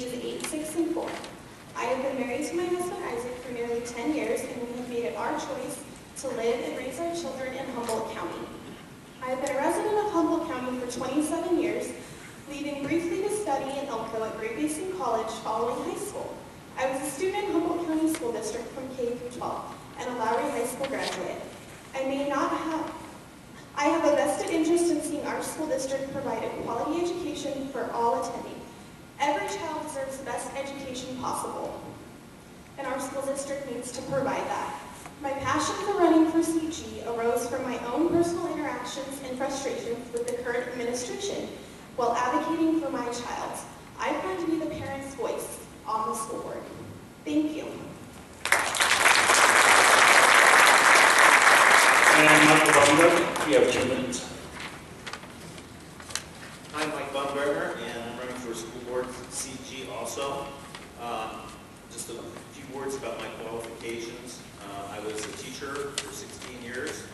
ages 8, 6, and 4. I have been married to my husband Isaac for nearly 10 years, and we have made it our choice to live and raise our children in Humboldt County. I have been a resident of Humboldt County for 27 years, leaving briefly to study in Elko at Great Basin College following high school. I was a student in Humboldt County School District from K through 12 and a Lowry High School graduate. I have a vested interest in seeing our school district provide a quality education for all attending. Every child deserves the best education possible, and our school district needs to provide that. My passion for running for CG arose from my own personal interactions and frustrations with the current administration while advocating for my child. I plan to be the parent's voice on the school board. Thank you. And Michael Baumgartner, you have 2 minutes. I'm Mike Baumgartner, and I'm running for school board CG also. Just a few words about my qualifications. I was a teacher for 16 years,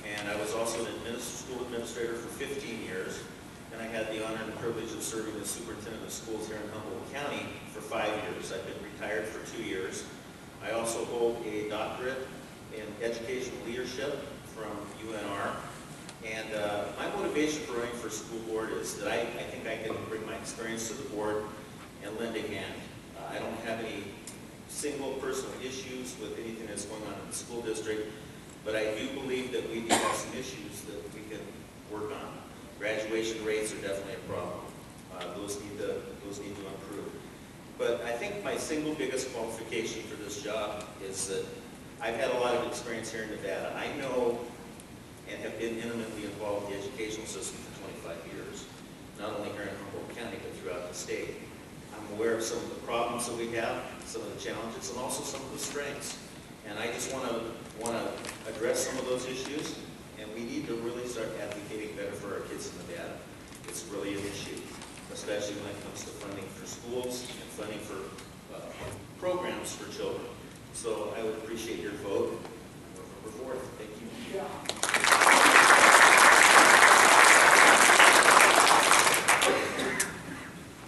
and I was also an school administrator for 15 years. And I had the honor and privilege of serving as superintendent of schools here in Humboldt County for 5 years. I've been retired for 2 years. I also hold a doctorate in educational leadership from UNR. And my motivation for running for school board is that I think I can bring my experience to the board and lend a hand. I don't have any single personal issues with anything that's going on in the school district, but I do believe that we do have some issues that we can work on. Graduation rates are definitely a problem. Those need to improve. But I think my single biggest qualification for this job is that I've had a lot of experience here in Nevada. I know and have been intimately involved in the educational system for 25 years, not only here in Humboldt County, but throughout the state. I'm aware of some of the problems that we have, some of the challenges, and also some of the strengths. And I just want to address some of those issues, and we need to really start advocating better for our kids in Nevada. It's really an issue, especially when it comes to funding for schools and funding for programs for children. So I would appreciate your vote on November 4th. Thank you. Yeah.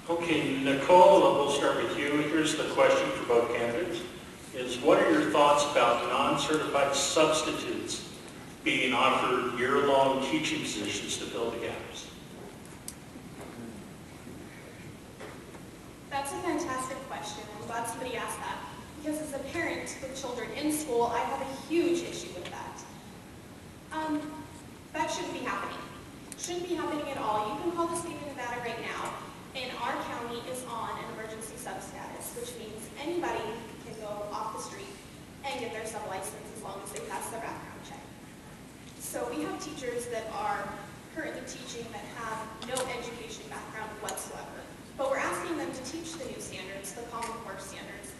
Okay, Nicole, we'll start with you. Here's the question for both candidates. What are your thoughts about non-certified substitutes being offered year-long teaching positions to fill the gaps? That's a fantastic question. I'm glad somebody asked that. Because as a parent with children in school, I have a huge issue with that. That shouldn't be happening. Shouldn't be happening at all. You can call the state of Nevada right now, and our county is on an emergency sub status, which means anybody can go off the street and get their sub license as long as they pass their background check. So we have teachers that are currently teaching that have no education background whatsoever. But we're asking them to teach the new standards, the Common Core standards,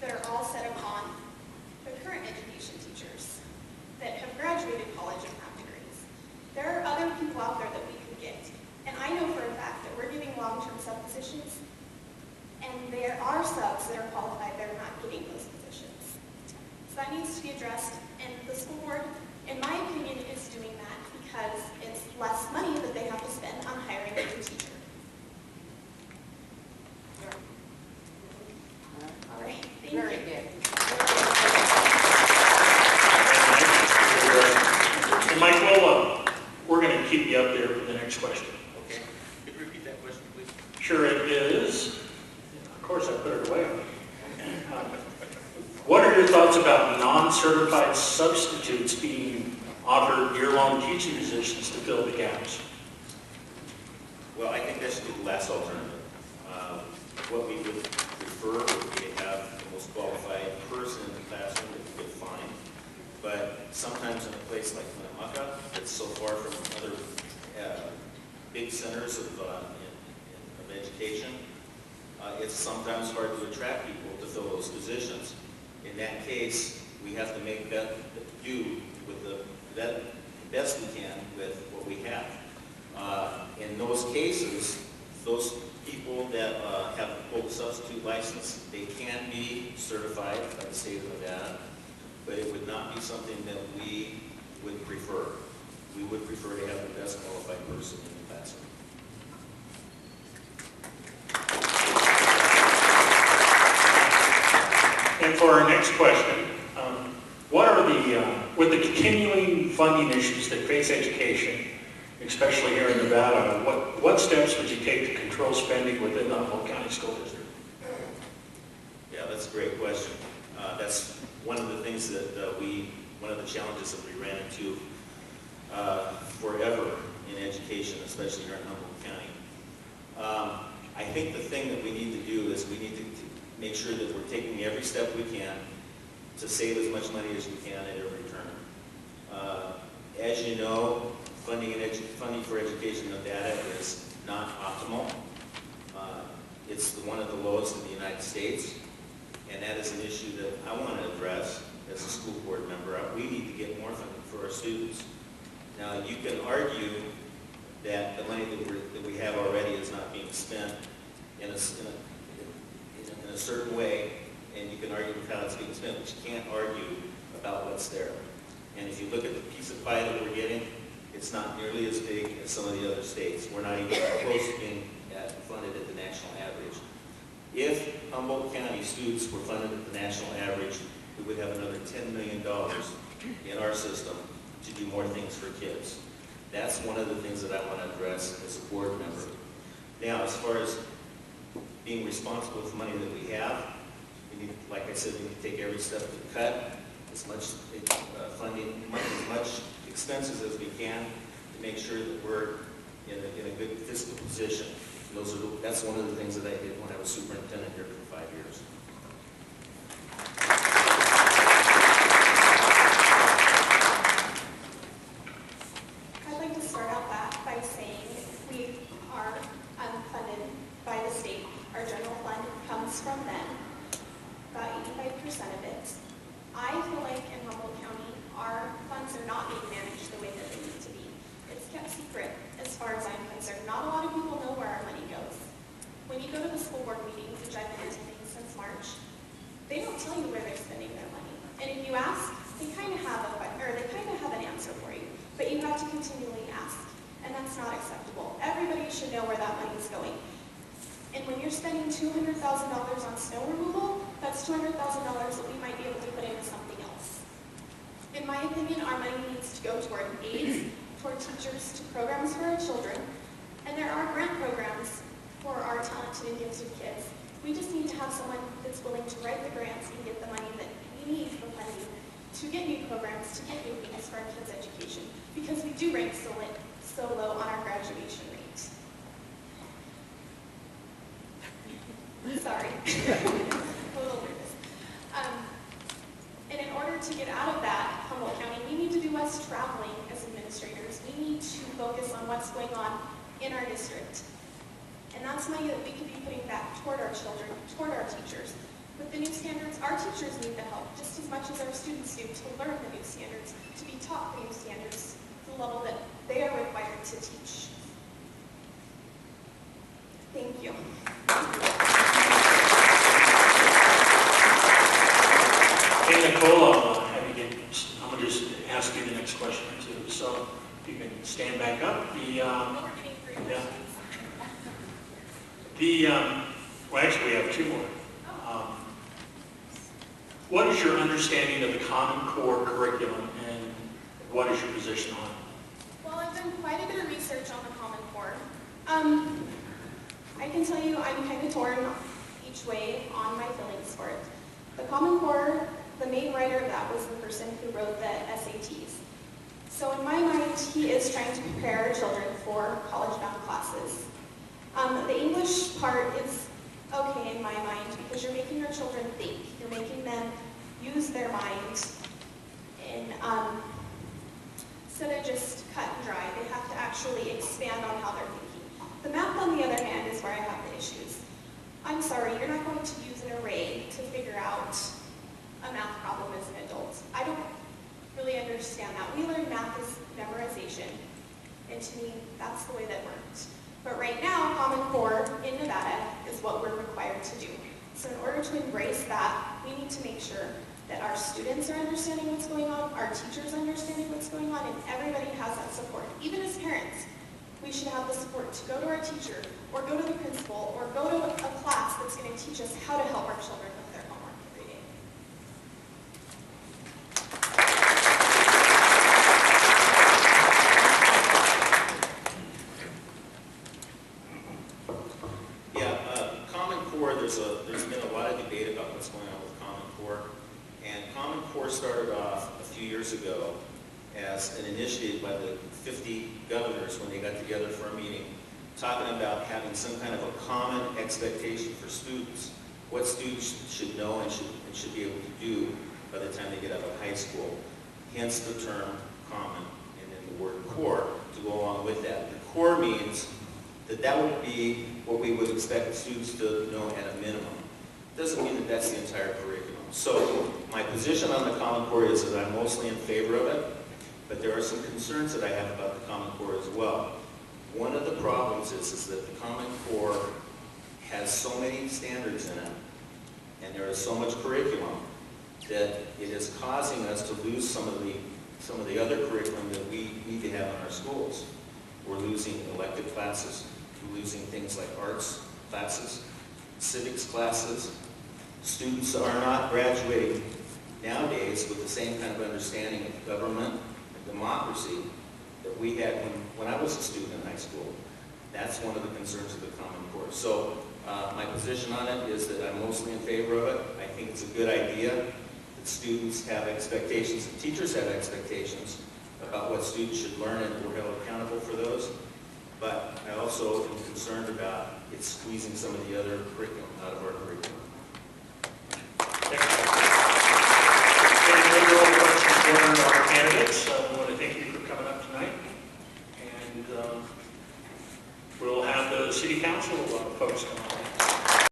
that are all set upon the current education teachers that have graduated college and have degrees. There are other people out there that we could get. And I know for a fact that we're giving long-term sub positions, and there are subs that are qualified that are not getting those positions. So that needs to be addressed, and the school board, in my opinion, is doing that because it's less money that they have to spend on hiring a new teacher. All right, thank you. Very good. And Michael, we're going to keep you up there for the next question. Okay. Could you repeat that question, please? Sure it is. Of course, I put it away. What are your thoughts about non-certified substitutes being offered year-long teaching positions to fill the gaps? Well, I think that should be the last alternative. What we would prefer would be to have the most qualified person in the classroom that we could find. But sometimes in a place like Winnemucca, that's so far from other big centers of education, it's sometimes hard to attract people to fill those positions. In that case, we have to make do with the best we can with what we have. In those cases, those people that have a full substitute license, they can be certified by the state of Nevada, but it would not be something that we would prefer. We would prefer to have the best qualified person in the classroom. for our next question, what are with the continuing funding issues that face education, especially here in Nevada, what steps would you take to control spending within the Humboldt County School District? Yeah, that's a great question. That's one of the things that one of the challenges that we ran into forever in education, especially here in Humboldt County. I think the thing that we need to do is we need to make sure that we're taking every step we can to save as much money as we can at every turn. As you know, funding for education in Nevada is not optimal. It's one of the lowest in the United States, and that is an issue that I want to address as a school board member. We need to get more funding for our students. Now, you can argue that the money that we have already is not being spent in a certain way, and you can argue with how it's being spent, but you can't argue about what's there. And if you look at the piece of pie that we're getting, it's not nearly as big as some of the other states. We're not even close to being funded at the national average. If Humboldt County students were funded at the national average, we would have another $10 million in our system to do more things for kids. That's one of the things that I want to address as a board member. Now, as far as being responsible with the money that we have, we need, like I said, we need to take every step to cut as much funding, as much expenses as we can to make sure that we're in a good fiscal position. That's one of the things that I did when I was superintendent here for 5 years. I'd like to start out that by saying we are unfunded by the state. Our general fund comes from them, about 85% of it. I feel like in Humboldt County, our funds are not being managed the way that they need to be. It's kept secret as far as I'm concerned. Not a lot of people know where our money goes. When you go to the school board meetings, which I've been attending since March, they don't tell you where they're spending their money. And if you ask, they kind of have an answer for you, but you have to continually ask, and that's not acceptable. Everybody should know where that money is going. And when you're spending $200,000 on snow removal, that's $200,000 that we might be able to put into something else. In my opinion, our money needs to go toward aids, toward teachers, to programs for our children, and there are grant programs for our talented and gifted kids. We just need to have someone that's willing to write the grants and get the money that we need for funding to get new programs, to get new things for our kids' education, because we do rank so low on our graduation rate. Sorry. A little nervous. And in order to get out of that, Humboldt County, we need to do less traveling as administrators. We need to focus on what's going on in our district. And that's money that we could be putting back toward our children, toward our teachers. With the new standards, our teachers need the help just as much as our students do to learn the new standards, to be taught the new standards to the level that they are required to teach. Thank you. Hey, Nicole, I'm going to just ask you the next question too. So you can stand back up. Well, actually, we have two more. What is your understanding of the Common Core curriculum, and what is your position on it? Well, I've done quite a bit of research on the Common Core. I can tell you I'm kind of torn each way on my feelings for it. The Common Core, the main writer of that was the person who wrote the SATs. So in my mind, he is trying to prepare our children for college-bound classes. The English part is okay in my mind because you're making your children think. You're making them use their mind and instead of just cut and dry, they have to actually expand on how they're thinking. The math, on the other hand, is where I have the issues. I'm sorry, you're not going to use an array to figure out a math problem as an adult. I don't really understand that. We learn math as memorization, and to me, that's the way that works. But right now, Common Core in Nevada is what we're required to do. So in order to embrace that, we need to make sure that our students are understanding what's going on, our teachers are understanding what's going on, and everybody has that support. Even as parents, we should have the support to go to our teacher, or go to the principal, or go to a class that's going to teach us how to help our children with their homework every day. 50 governors when they got together for a meeting, talking about having some kind of a common expectation for students, what students should know and should be able to do by the time they get out of high school. Hence the term common, and then the word core to go along with that. The core means that would be what we would expect students to know at a minimum. Doesn't mean that that's the entire curriculum. So my position on the Common Core is that I'm mostly in favor of it, but there are some concerns that I have about the Common Core as well. One of the problems is that the Common Core has so many standards in it, and there is so much curriculum, that it is causing us to lose some of the other curriculum that we need to have in our schools. We're losing elective classes, we're losing things like arts classes, civics classes. Students are not graduating nowadays with the same kind of understanding of government and democracy that we had when I was a student in high school. That's one of the concerns of the Common Core. So my position on it is that I'm mostly in favor of it. I think it's a good idea that students have expectations and teachers have expectations about what students should learn, and we're held accountable for those. But I also am concerned about it squeezing some of the other curriculum out of our curriculum. For our candidates, I want to thank you for coming up tonight, and we'll have the city council folks come on.